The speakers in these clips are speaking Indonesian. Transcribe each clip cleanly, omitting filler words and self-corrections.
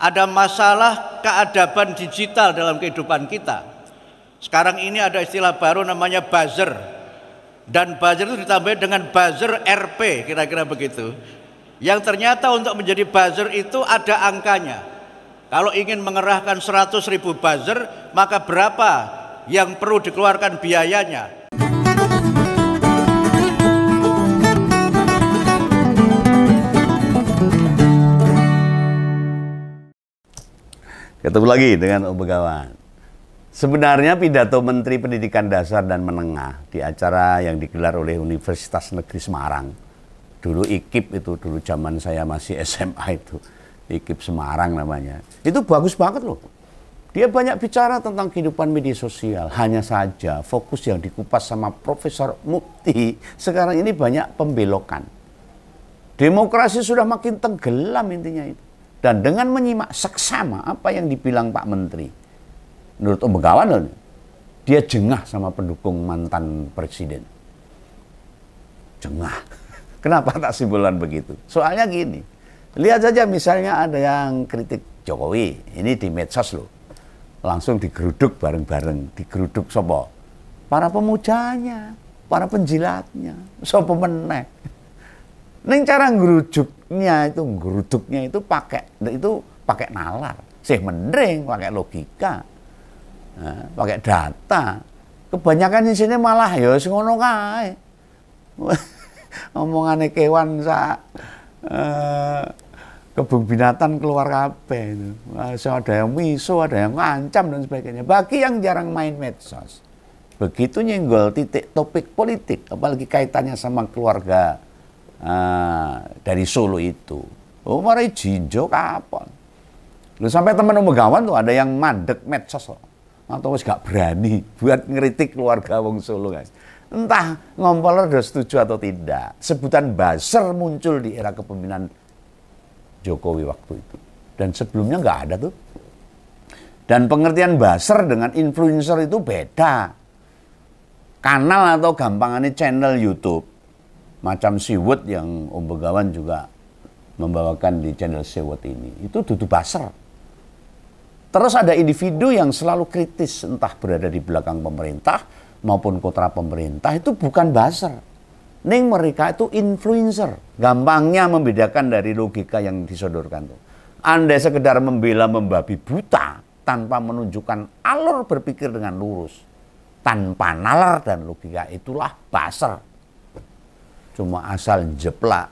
Ada masalah keadaban digital dalam kehidupan kita. Sekarang ini ada istilah baru namanya buzzer. Dan buzzer itu ditambah dengan buzzer RP, kira-kira begitu. Yang ternyata untuk menjadi buzzer itu ada angkanya. Kalau ingin mengerahkan 100.000 buzzer, maka berapa yang perlu dikeluarkan biayanya? Ketemu lagi dengan Om Begawan. Sebenarnya pidato Menteri Pendidikan Dasar dan Menengah di acara yang digelar oleh Universitas Negeri Semarang. Dulu IKIP itu, dulu zaman saya masih SMA itu. IKIP Semarang namanya. Itu bagus banget loh. Dia banyak bicara tentang kehidupan media sosial. Hanya saja fokus yang dikupas sama Profesor Mukti sekarang ini banyak pembelokan. Demokrasi sudah makin tenggelam intinya itu. Dan dengan menyimak seksama apa yang dibilang Pak Menteri, menurut Om Begawan, dia jengah sama pendukung mantan presiden. Jengah. Kenapa tak simpulan begitu? Soalnya gini, lihat saja misalnya ada yang kritik Jokowi, ini di medsos loh. Langsung digeruduk bareng-bareng, digeruduk sopo? Para pemujanya, para penjilatnya, sopo meneh. Neng cara ngeruduknya itu pakai nalar, sih mending pakai logika, pakai data. Kebanyakan di sini malah ya ngono kae. Omongane kewan kebun binatang keluar kabeh itu. Ada yang miso, ada yang ngancam dan sebagainya. Bagi yang jarang main medsos, begitu nyenggol titik topik politik, apalagi kaitannya sama keluarga dari Solo itu, mari jinjo kapan? Lu sampai temen Om Begawan tuh ada yang mandek medsos loh, atau wis gak berani buat ngeritik keluarga wong Solo guys. Entah ngompol udah setuju atau tidak. Sebutan buzzer muncul di era kepemimpinan Jokowi waktu itu, dan sebelumnya nggak ada tuh. Dan pengertian buzzer dengan influencer itu beda. Kanal atau gampangannya channel YouTube. Macam Siwut yang Om Begawan juga membawakan di channel Siwut ini. Itu dudu buzzer. Terus ada individu yang selalu kritis, entah berada di belakang pemerintah maupun kontra pemerintah, itu bukan buzzer. Ning mereka itu influencer. Gampangnya membedakan dari logika yang disodorkan tuh. Andai sekedar membela membabi buta tanpa menunjukkan alur berpikir dengan lurus, tanpa nalar dan logika, itulah buzzer. Cuma asal jeplak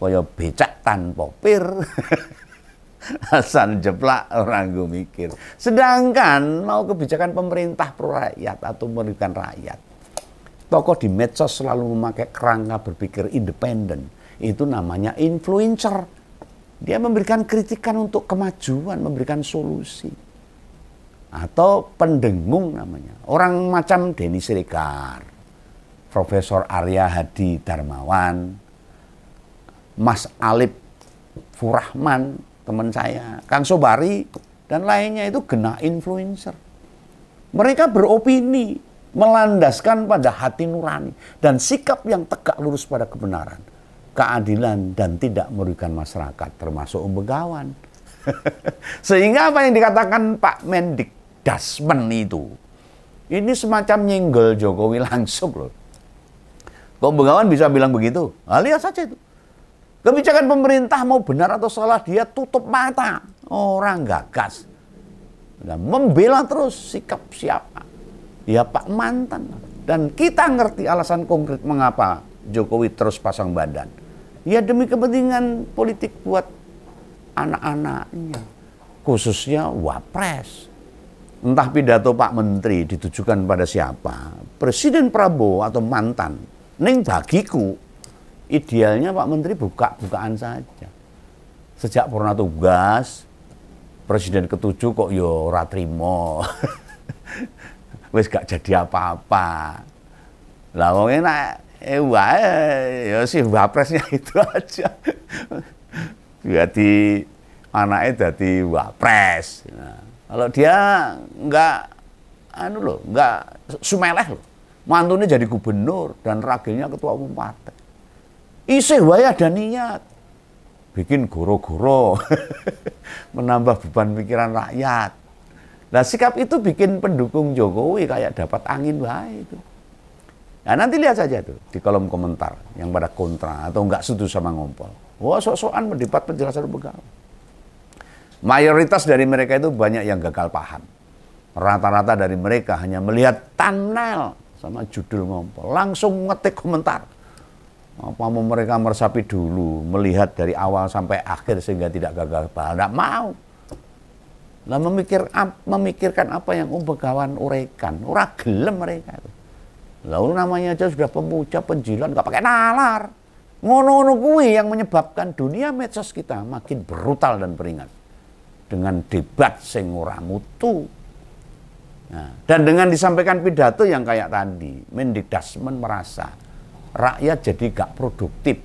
kaya becak tanpa pir. Asal jeplak orang gue mikir. Sedangkan mau kebijakan pemerintah pro rakyat atau merugikan rakyat, tokoh di medsos selalu memakai kerangka berpikir independen. Itu namanya influencer. Dia memberikan kritikan untuk kemajuan, memberikan solusi. Atau pendengung namanya. Orang macam Denny Siregar, Profesor Arya Hadi Darmawan, Mas Alip Furahman, teman saya, Kang Sobari, dan lainnya itu genah influencer. Mereka beropini, melandaskan pada hati nurani, dan sikap yang tegak lurus pada kebenaran, keadilan, dan tidak merugikan masyarakat, termasuk Om Begawan. Sehingga apa yang dikatakan Pak Mendikdasmen itu, ini semacam nyenggol Jokowi langsung loh. Om Begawan bisa bilang begitu? Nah, lihat saja itu. Kebijakan pemerintah mau benar atau salah, dia tutup mata. Orang gagas. Dan membela terus sikap siapa? Ya Pak mantan. Dan kita ngerti alasan konkret mengapa Jokowi terus pasang badan. Ya demi kepentingan politik buat anak-anaknya. Khususnya Wapres. Entah pidato Pak Menteri ditujukan pada siapa. Presiden Prabowo atau mantan. Ning bagiku, idealnya Pak Menteri buka-bukaan saja. Sejak purna tugas, Presiden ke-7 kok yo ora trimo. Wis gak jadi apa-apa. Lah wong enak wae ya si Wapresnya itu aja. Jadi anaknya jadi Wapres. Nah, kalau dia enggak enggak sumeleh loh. Mantunya jadi gubernur dan ragilnya ketua umum partai. Isih wae ada niat. bikin goro-goro, menambah beban pikiran rakyat. Nah sikap itu bikin pendukung Jokowi kayak dapat angin baik itu. Nah nanti lihat saja tuh di kolom komentar yang pada kontra atau nggak setuju sama Ngompol. Wah sok-sokan mendebat penjelasan Begawan. Mayoritas dari mereka itu banyak yang gagal paham. Rata-rata dari mereka hanya melihat thumbnail sama judul Ngompol, langsung ngetik komentar. Apa mau mereka meresapi dulu, melihat dari awal sampai akhir sehingga tidak gagal paham? Tidak mau. Lah memikirkan apa yang Begawan uraikan, ora gelem mereka itu. Lalu namanya aja sudah pemuja, penjilat, nggak pakai nalar. Ngono-ngono kuwi yang menyebabkan dunia medsos kita makin brutal dan beringat. Dengan debat sing ora mutu. Nah, dan dengan disampaikan pidato yang kayak tadi, Mendikbud merasa rakyat jadi gak produktif.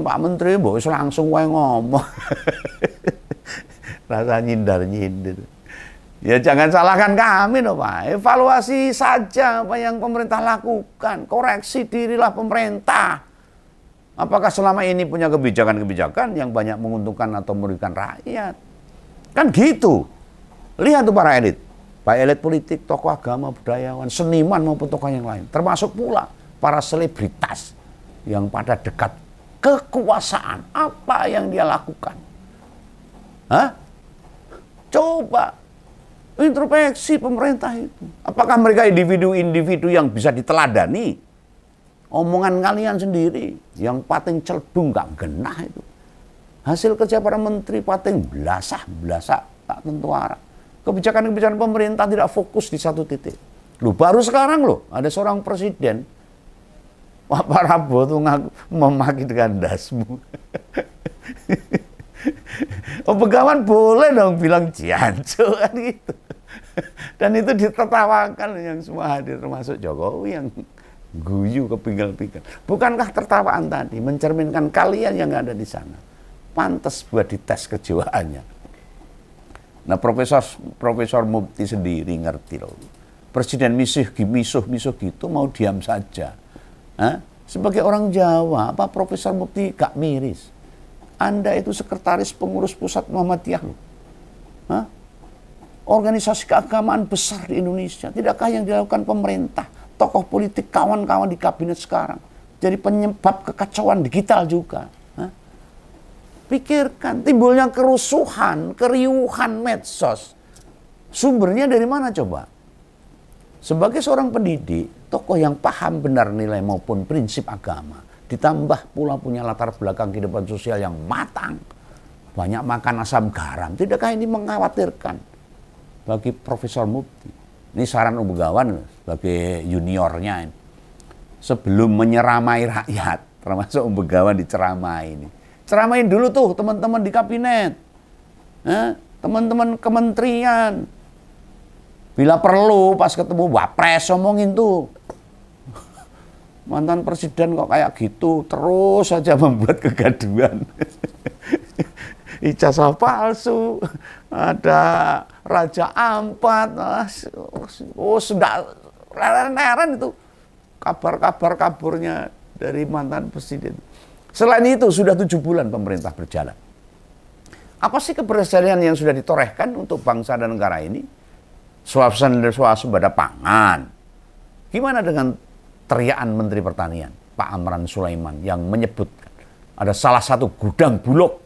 Pak Menteri mbok wis langsung wae ngomong. Rasa nyindar-nyindir. Ya jangan salahkan kami loh Pak. Evaluasi saja apa yang pemerintah lakukan. Koreksi dirilah pemerintah. Apakah selama ini punya kebijakan-kebijakan yang banyak menguntungkan atau merugikan rakyat? Kan gitu. Lihat tuh para elit. Baik elit politik, tokoh agama, budayawan, seniman maupun tokoh yang lain. Termasuk pula para selebritas yang pada dekat kekuasaan. Apa yang dia lakukan? Hah? Coba introspeksi pemerintah itu. Apakah mereka individu-individu yang bisa diteladani? Omongan kalian sendiri yang pating celbung gak genah itu. Hasil kerja para menteri pating belasah tak tentu arah. Kebijakan-kebijakan pemerintah tidak fokus di satu titik. Loh, baru sekarang loh ada seorang presiden Pak Prabowo tuh memaki dengan dasmu. Begawan boleh dong bilang ciancu kan gitu. Dan itu ditertawakan yang semua hadir termasuk Jokowi yang guyu kepinggal-pinggal. Bukankah tertawaan tadi mencerminkan kalian yang ada di sana pantas buat dites kejiwaannya? Nah Profesor Mufti sendiri ngerti loh. Presiden misuh gitu mau diam saja. Hah? Sebagai orang Jawa, apa Profesor Mufti gak miris? Anda itu sekretaris pengurus pusat Muhammadiyah loh. Hah? Organisasi keagamaan besar di Indonesia. Tidakkah yang dilakukan pemerintah, tokoh politik, kawan-kawan di kabinet sekarang jadi penyebab kekacauan digital juga? Hah? Pikirkan, timbulnya kerusuhan, keriuhan medsos. Sumbernya dari mana coba? Sebagai seorang pendidik, tokoh yang paham benar nilai maupun prinsip agama, ditambah pula punya latar belakang kehidupan sosial yang matang, banyak makan asam garam, tidakkah ini mengkhawatirkan bagi Profesor Mufti? Ini saran Begawan sebagai juniornya ini. Sebelum menyeramai rakyat, termasuk Begawan diceramai ini. Ceramain dulu tuh teman-teman di kabinet, teman-teman kementerian. Bila perlu pas ketemu Wapres omongin tuh. Mantan presiden kok kayak gitu, terus saja membuat kegaduhan. Ijazah palsu, ada Raja Ampat, sudah leren-leren itu kabar-kabar kaburnya dari mantan presiden. Selain itu sudah 7 bulan pemerintah berjalan. Apa sih keberhasilan yang sudah ditorehkan untuk bangsa dan negara ini? Swasembada pangan. Gimana dengan teriakan Menteri Pertanian Pak Amran Sulaiman yang menyebutkan ada salah satu gudang Bulog,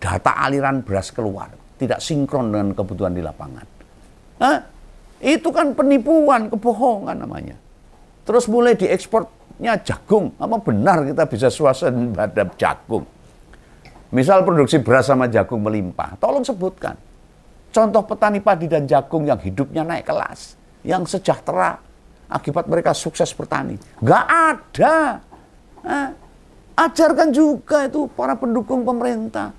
data aliran beras keluar tidak sinkron dengan kebutuhan di lapangan. Hah? Itu kan penipuan, kebohongan namanya. Terus mulai diekspornya jagung. Apa benar kita bisa swasembada jagung? Misal produksi beras sama jagung melimpah, tolong sebutkan contoh petani padi dan jagung yang hidupnya naik kelas, yang sejahtera akibat mereka sukses bertani. Nggak ada. Ajarkan juga itu para pendukung pemerintah.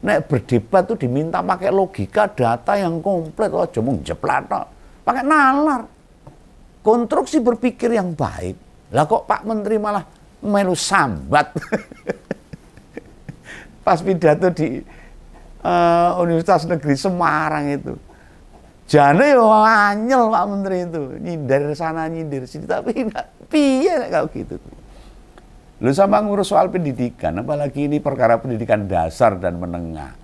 Nek berdebat tuh diminta pakai logika, data yang komplit. Oh, jemung jeplato, pakai nalar. Konstruksi berpikir yang baik. Lah kok Pak Menteri malah melu sambat. Pas pidato di Universitas Negeri Semarang itu. Jane yo anyel Pak Menteri itu, nyindir sana nyindir sini, tapi piye nek kalau gitu. Lu sama ngurus soal pendidikan, apalagi ini perkara pendidikan dasar dan menengah.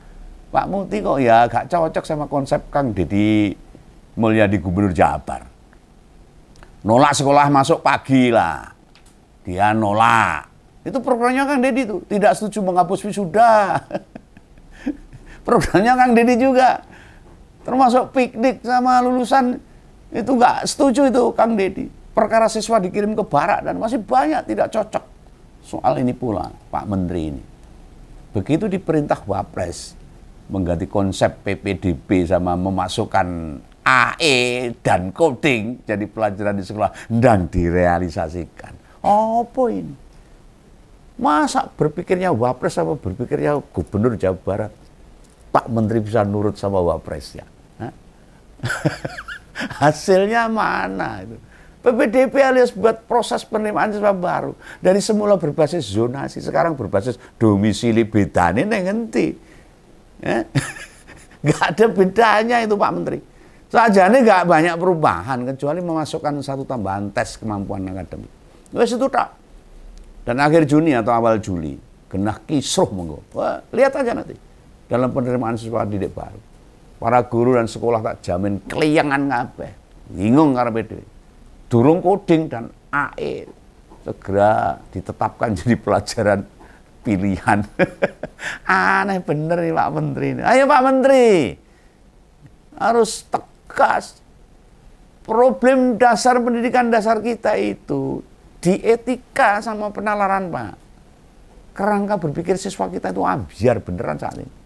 Pak Muti kok ya gak cocok sama konsep Kang Deddy Mulyadi Gubernur Jabar. Nolak sekolah masuk pagi lah. Dia nolak. Itu programnya Kang Deddy tuh, tidak setuju menghapus wisuda. Programnya Kang Deddy juga. Termasuk piknik sama lulusan itu nggak setuju itu Kang Deddy. Perkara siswa dikirim ke barak dan masih banyak tidak cocok. Soal ini pula Pak Menteri ini. Begitu diperintah Wapres mengganti konsep PPDB sama memasukkan AE dan coding jadi pelajaran di sekolah dan direalisasikan. Apa ini? Masa berpikirnya Wapres sama berpikirnya Gubernur Jawa Barat? Pak Menteri bisa nurut sama Wapresnya. Hasilnya mana itu? PPDB alias buat proses penerimaan siswa baru. Dari semula berbasis zonasi, sekarang berbasis domisili bedanya nengenti. Gak ada bedanya itu Pak Menteri. Sajane gak banyak perubahan, kecuali memasukkan satu tambahan tes kemampuan akademik. Wes itu tak. Dan akhir Juni atau awal Juli, genah kisruh monggo. Wah, lihat aja nanti. Dalam penerimaan siswa didik baru. Para guru dan sekolah tak jamin keliangan kabeh. Bingung karepe dhewe. Durung coding dan AE segera ditetapkan jadi pelajaran pilihan. Aneh bener nih Pak Menteri ini. Ayo Pak Menteri. Harus tegas. Problem dasar pendidikan dasar kita itu di etika sama penalaran Pak. Kerangka berpikir siswa kita itu ambiar beneran saat ini.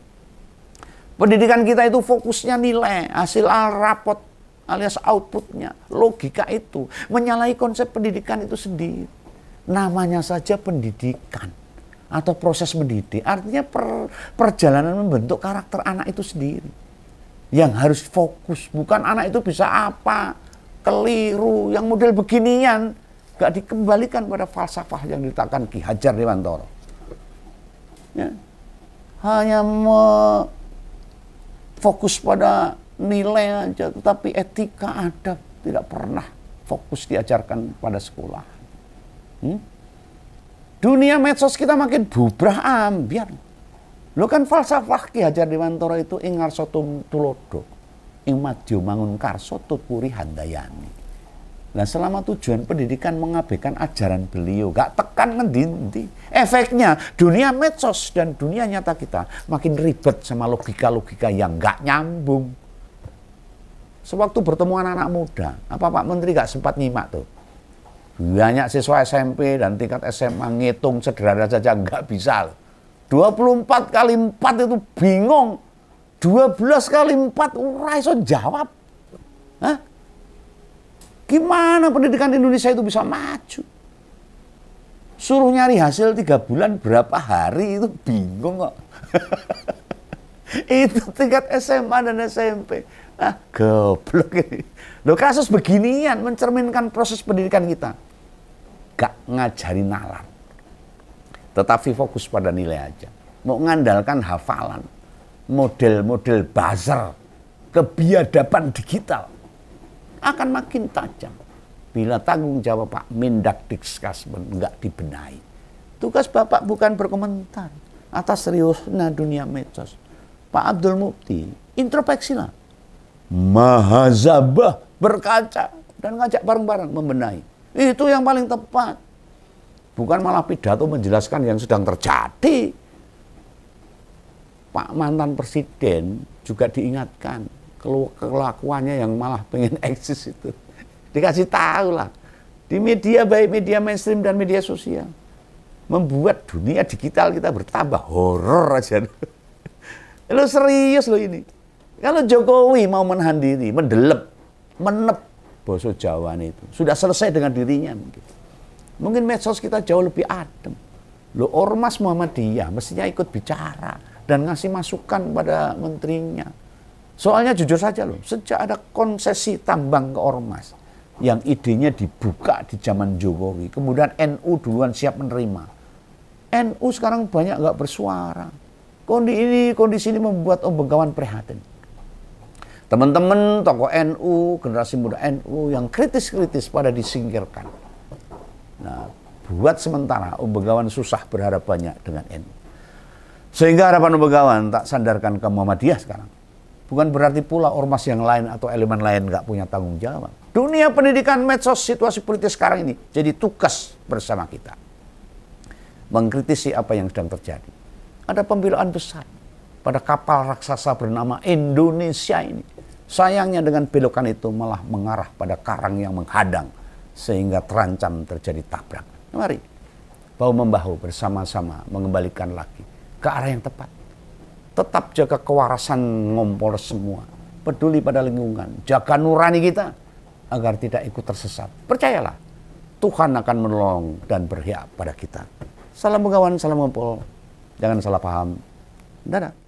Pendidikan kita itu fokusnya nilai, hasil rapot alias outputnya, logika itu menyalahi konsep pendidikan itu sendiri. Namanya saja pendidikan atau proses mendidik, artinya perjalanan membentuk karakter anak itu sendiri. Yang harus fokus, bukan anak itu bisa apa, keliru, yang model beginian, gak dikembalikan pada falsafah yang diletakkan Ki Hajar Dewantara. Ya. Hanya fokus pada nilai aja, tetapi etika adab tidak pernah fokus diajarkan pada sekolah. Dunia medsos kita makin bubrah ambiar. Lo kan falsafah Ki Hajar Dewantara itu ing ngarsa tulodo, ing madya mangun karsa tutpuri handayani. Nah, selama tujuan pendidikan mengabaikan ajaran beliau, gak tekan ngendi-endi. Efeknya dunia medsos dan dunia nyata kita makin ribet sama logika-logika yang gak nyambung. Sewaktu bertemu anak-anak muda, apa Pak Menteri gak sempat nyimak tuh? Banyak siswa SMP dan tingkat SMA ngitung sederhana saja gak bisa. 24 kali 4 itu bingung. 12 kali 4 ora iso jawab. Hah? Gimana pendidikan Indonesia itu bisa maju? Suruh nyari hasil 3 bulan berapa hari itu bingung kok. Itu tingkat SMA dan SMP. Ah, goblok ini. Loh, kasus beginian mencerminkan proses pendidikan kita. Gak ngajari nalar. Tetapi fokus pada nilai aja. Mau ngandalkan hafalan. Model-model buzzer. Kebiadaban digital. Akan makin tajam bila tanggung jawab Pak Mendagdikskasmen nggak dibenahi. Tugas Bapak bukan berkomentar atas seriusnya dunia medsos. Pak Abdul Mukti, introspeksilah, mahazabah, berkaca dan ngajak bareng-bareng membenahi. Itu yang paling tepat. Bukan malah pidato menjelaskan yang sedang terjadi. Pak mantan presiden juga diingatkan kelakuannya yang malah pengen eksis itu. Dikasih tahu lah. Di media, baik media mainstream dan media sosial. Membuat dunia digital kita bertambah horor aja. Lo serius lo ini. Kalau Jokowi mau menahan diri, mendelep, menep, bahasa Jawa itu. Sudah selesai dengan dirinya mungkin. Mungkin medsos kita jauh lebih adem. Lo Ormas Muhammadiyah mestinya ikut bicara dan ngasih masukan pada menterinya. Soalnya jujur saja loh, sejak ada konsesi tambang ke Ormas yang idenya dibuka di zaman Jokowi, kemudian NU duluan siap menerima. NU sekarang banyak nggak bersuara. Kondisi ini membuat Om Bengawan prihatin. Teman-teman tokoh NU, generasi muda NU yang kritis-kritis pada disingkirkan. Nah, buat sementara, Begawan susah berharap banyak dengan NU. Sehingga harapan Begawan tak sandarkan ke Muhammadiyah sekarang. Bukan berarti pula ormas yang lain atau elemen lain nggak punya tanggung jawab. Dunia pendidikan, medsos, situasi politik sekarang ini jadi tugas bersama kita. Mengkritisi apa yang sedang terjadi. Ada pembelaan besar pada kapal raksasa bernama Indonesia ini. Sayangnya dengan belokan itu malah mengarah pada karang yang menghadang sehingga terancam terjadi tabrak. Mari bahu-membahu bersama-sama mengembalikan lagi ke arah yang tepat. Tetap jaga kewarasan ngompol semua. Peduli pada lingkungan. Jaga nurani kita agar tidak ikut tersesat. Percayalah, Tuhan akan menolong dan berpihak pada kita. Salam Begawan, salam ngompol. Jangan salah paham. Dadah.